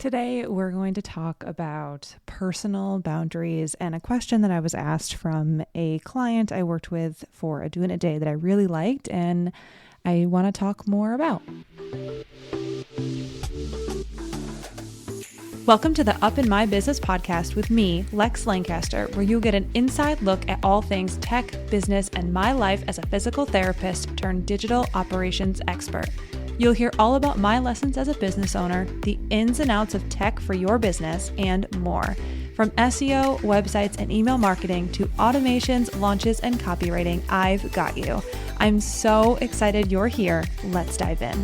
Today, we're going to talk about personal boundaries and a question that I was asked from a client I worked with for a Do It in a Day that I really liked and I want to talk more about. Welcome to the Up in My Business podcast with me, Lex Lancaster, where you'll get an inside look at all things tech, business, and my life as a physical therapist turned digital operations expert. You'll hear all about my lessons as a business owner, the ins and outs of tech for your business, and more. From SEO, websites, and email marketing to automations, launches, and copywriting, I've got you. I'm so excited you're here. Let's dive in.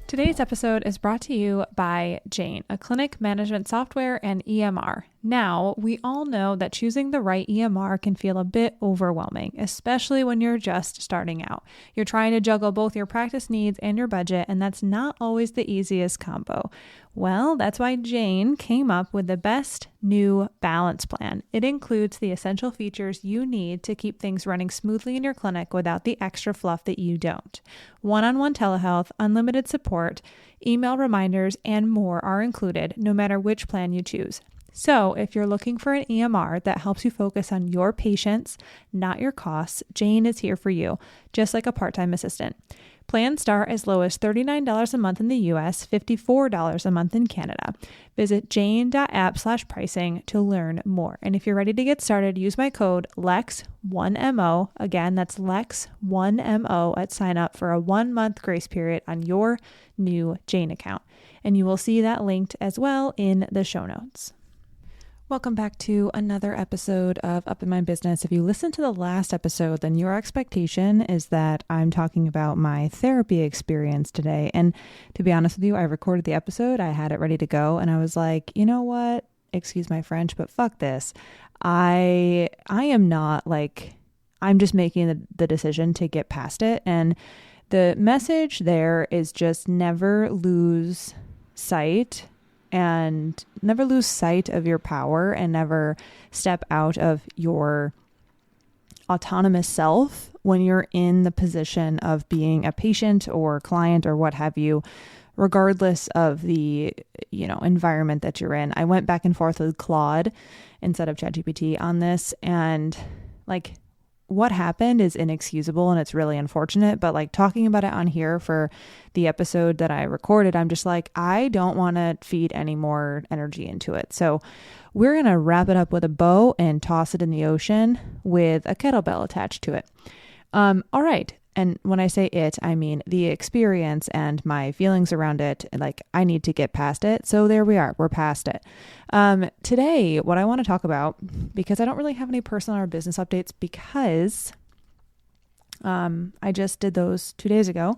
Today's episode is brought to you by Jane, a clinic management software and EMR. Now, we all know that choosing the right EMR can feel a bit overwhelming, especially when you're just starting out. You're trying to juggle both your practice needs and your budget, and that's not always the easiest combo. Well, that's why Jane came up with the best new balance plan. It includes the essential features you need to keep things running smoothly in your clinic without the extra fluff that you don't. One-on-one telehealth, unlimited support, email reminders, and more are included, no matter which plan you choose. So if you're looking for an EMR that helps you focus on your patients, not your costs, Jane is here for you, just like a part-time assistant. Plans start as low as $39 a month in the US, $54 a month in Canada. Visit jane.app/pricing to learn more. And if you're ready to get started, use my code LEX1MO. Again, that's LEX1MO at sign up for a 1-month grace period on your new Jane account. And you will see that linked as well in the show notes. Welcome back to another episode of Up in My Business. If you listened to the last episode, then your expectation is that I'm talking about my therapy experience today. And to be honest with you, I recorded the episode, I had it ready to go, and I was like, you know what? Excuse my French, but fuck this. I am not like, I'm just making the decision to get past it. And the message there is just never lose sight of your power and never step out of your autonomous self when you're in the position of being a patient or client or what have you, regardless of the, environment that you're in. I went back and forth with Claude instead of ChatGPT on this, and what happened is inexcusable and it's really unfortunate, but talking about it on here for the episode that I recorded, I'm just like, I don't want to feed any more energy into it. So we're going to wrap it up with a bow and toss it in the ocean with a kettlebell attached to it. All right. And when I say it, I mean the experience and my feelings around it. I need to get past it. So there we are. We're past it. Today, what I want to talk about, because I don't really have any personal or business updates because I just did those 2 days ago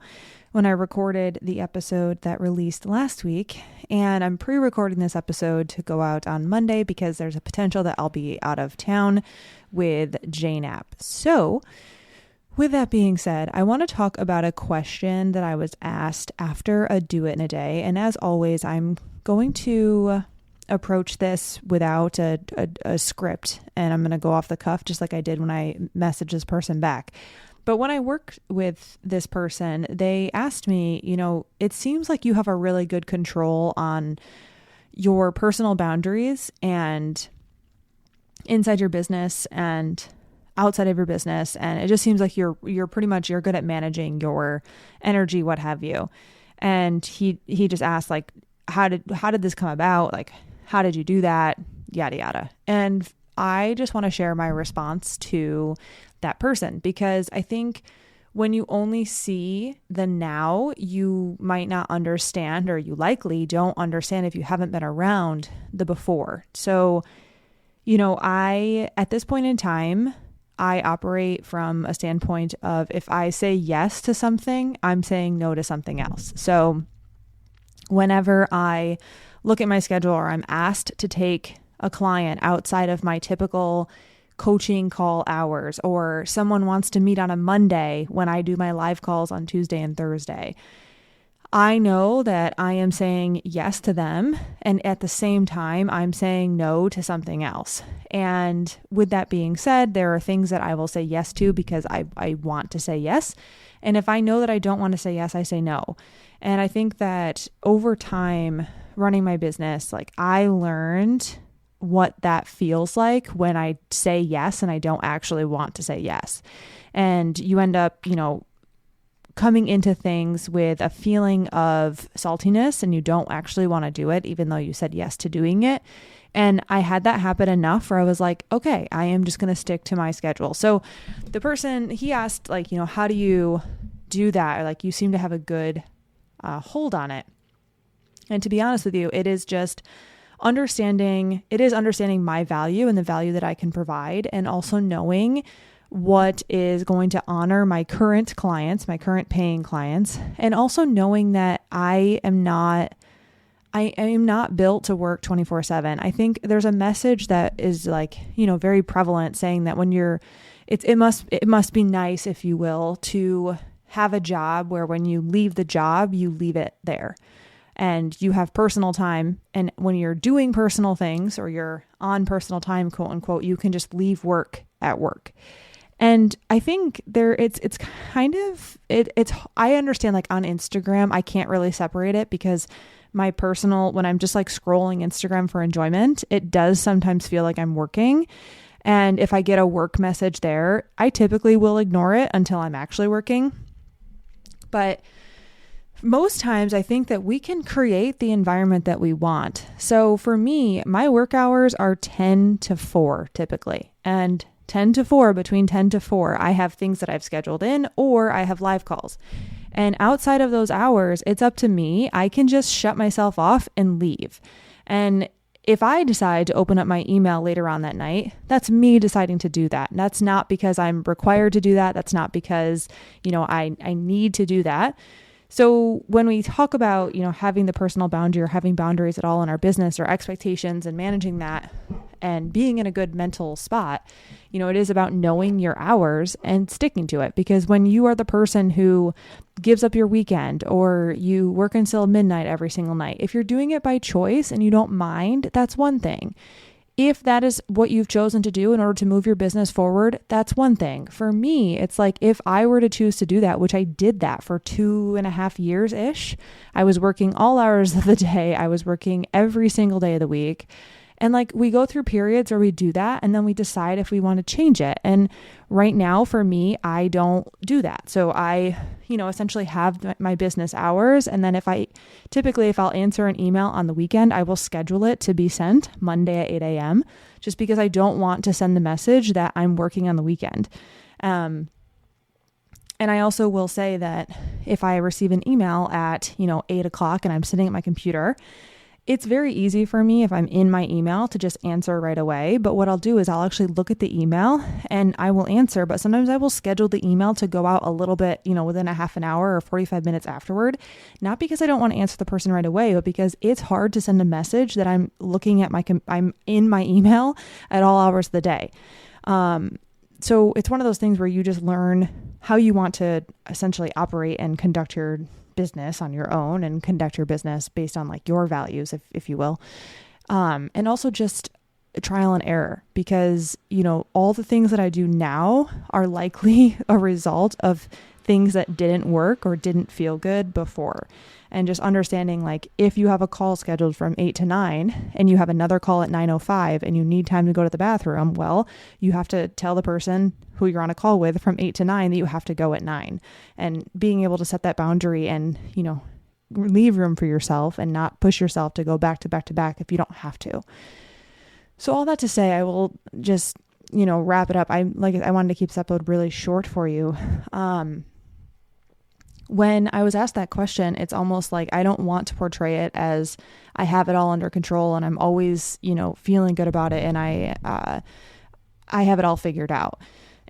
when I recorded the episode that released last week. And I'm pre-recording this episode to go out on Monday because there's a potential that I'll be out of town with Jane app. So with that being said, I want to talk about a question that I was asked after a Do It in a Day. And as always, I'm going to approach this without a script, and I'm going to go off the cuff just like I did when I messaged this person back. But when I worked with this person, they asked me, it seems like you have a really good control on your personal boundaries and inside your business and outside of your business. And it just seems like you're good at managing your energy, what have you. And he just asked how did this come about? How did you do that? Yada, yada. And I just want to share my response to that person, because I think when you only see the now, you might not understand, or you likely don't understand if you haven't been around the before. So, at this point in time, I operate from a standpoint of if I say yes to something, I'm saying no to something else. So whenever I look at my schedule or I'm asked to take a client outside of my typical coaching call hours, or someone wants to meet on a Monday when I do my live calls on Tuesday and Thursday, I know that I am saying yes to them, and at the same time, I'm saying no to something else. And with that being said, there are things that I will say yes to because I want to say yes, And if I know that I don't want to say yes, I say no. And I think that over time running my business, like I learned what that feels like when I say yes and I don't actually want to say yes. And you end up, coming into things with a feeling of saltiness and you don't actually want to do it, even though you said yes to doing it. And I had that happen enough where I was like, okay, I am just going to stick to my schedule. So the person, he asked like, how do you do that? Or like, you seem to have a good hold on it. And to be honest with you, it is understanding my value and the value that I can provide, and also knowing what is going to honor my current clients, my current paying clients, and also knowing that I am not built to work 24/7. I think there's a message that is like, very prevalent, saying that when it must be nice, if you will, to have a job where when you leave the job, you leave it there and you have personal time. And when you're doing personal things or you're on personal time, quote unquote, you can just leave work at work. And I think it's kind of, I understand like on Instagram, I can't really separate it because my personal, when I'm just like scrolling Instagram for enjoyment, it does sometimes feel like I'm working. And if I get a work message there, I typically will ignore it until I'm actually working. But most times I think that we can create the environment that we want. So for me, my work hours are 10 to 4 typically. And 10 to 4, between 10 to 4, I have things that I've scheduled in or I have live calls. And outside of those hours, it's up to me. I can just shut myself off and leave. And if I decide to open up my email later on that night, that's me deciding to do that. And that's not because I'm required to do that. That's not because, I need to do that. So when we talk about, having the personal boundary or having boundaries at all in our business or expectations and managing that and being in a good mental spot, it is about knowing your hours and sticking to it. Because when you are the person who gives up your weekend or you work until midnight every single night, if you're doing it by choice and you don't mind, that's one thing. If that is what you've chosen to do in order to move your business forward, that's one thing. For me, it's like if I were to choose to do that, which I did that for 2.5 years-ish, I was working all hours of the day. I was working every single day of the week. And like we go through periods where we do that and then we decide if we want to change it. And right now for me, I don't do that. So I, essentially have my business hours. And then if I'll answer an email on the weekend, I will schedule it to be sent Monday at 8 a.m. just because I don't want to send the message that I'm working on the weekend. And I also will say that if I receive an email at, 8 o'clock and I'm sitting at my computer, it's very easy for me if I'm in my email to just answer right away. But what I'll do is I'll actually look at the email and I will answer. But sometimes I will schedule the email to go out a little bit, within a half an hour or 45 minutes afterward. Not because I don't want to answer the person right away, but because it's hard to send a message that I'm looking at I'm in my email at all hours of the day. So it's one of those things where you just learn how you want to essentially operate and conduct your business on your own and conduct your business based on like your values, if you will. And also just trial and error, because, all the things that I do now are likely a result of things that didn't work or didn't feel good before. And just understanding, like, if you have a call scheduled from 8 to 9 and you have another call at 9:05 and you need time to go to the bathroom, well, you have to tell the person who you're on a call with from 8 to 9 that you have to go at 9. And being able to set that boundary and, leave room for yourself and not push yourself to go back to back to back if you don't have to. So all that to say, I will just, wrap it up. I wanted to keep this episode really short for you. When I was asked that question, it's almost like I don't want to portray it as I have it all under control and I'm always, feeling good about it and I have it all figured out.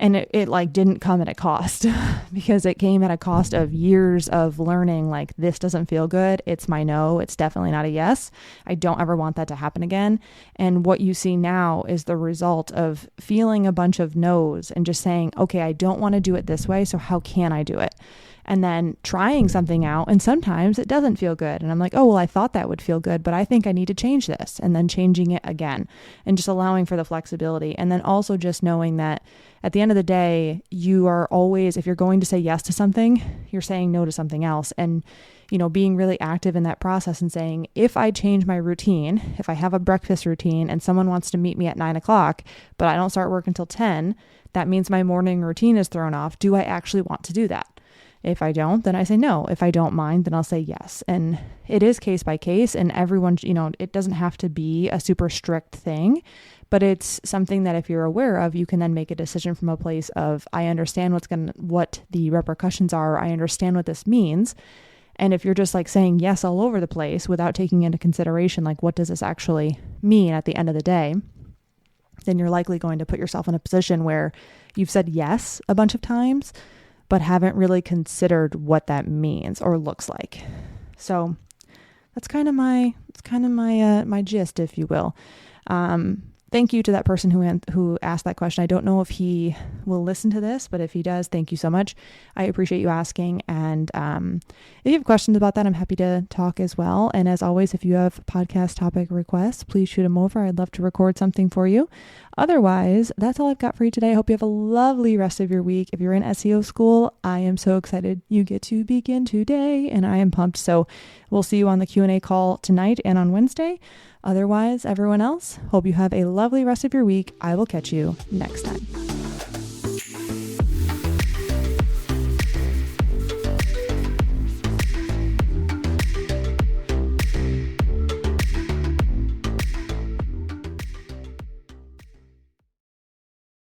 And it like didn't come at a cost because it came at a cost of years of learning, like, this doesn't feel good. It's my no. It's definitely not a yes. I don't ever want that to happen again. And what you see now is the result of feeling a bunch of no's and just saying, okay, I don't want to do it this way. So how can I do it? and then trying something out. And sometimes it doesn't feel good. And I'm like, oh, well, I thought that would feel good, but I think I need to change this, and then changing it again, and just allowing for the flexibility. And then also just knowing that at the end of the day, you are always, if you're going to say yes to something, you're saying no to something else. And, being really active in that process and saying, if I change my routine, if I have a breakfast routine and someone wants to meet me at 9:00, but I don't start work until 10, that means my morning routine is thrown off. Do I actually want to do that? If I don't, then I say no. If I don't mind, then I'll say yes. And it is case by case, and everyone, it doesn't have to be a super strict thing, but it's something that if you're aware of, you can then make a decision from a place of, I understand what the repercussions are. I understand what this means. And if you're just like saying yes all over the place without taking into consideration, like, what does this actually mean at the end of the day, then you're likely going to put yourself in a position where you've said yes a bunch of times, but haven't really considered what that means or looks like. So that's kind of my gist, if you will. Thank you to that person who asked that question. I don't know if he will listen to this, but if he does, thank you so much. I appreciate you asking. And if you have questions about that, I'm happy to talk as well. And as always, if you have podcast topic requests, please shoot them over. I'd love to record something for you. Otherwise, that's all I've got for you today. I hope you have a lovely rest of your week. If you're in SEO school, I am so excited you get to begin today, and I am pumped. So we'll see you on the Q&A call tonight and on Wednesday. Otherwise, everyone else, hope you have a lovely rest of your week. I will catch you next time.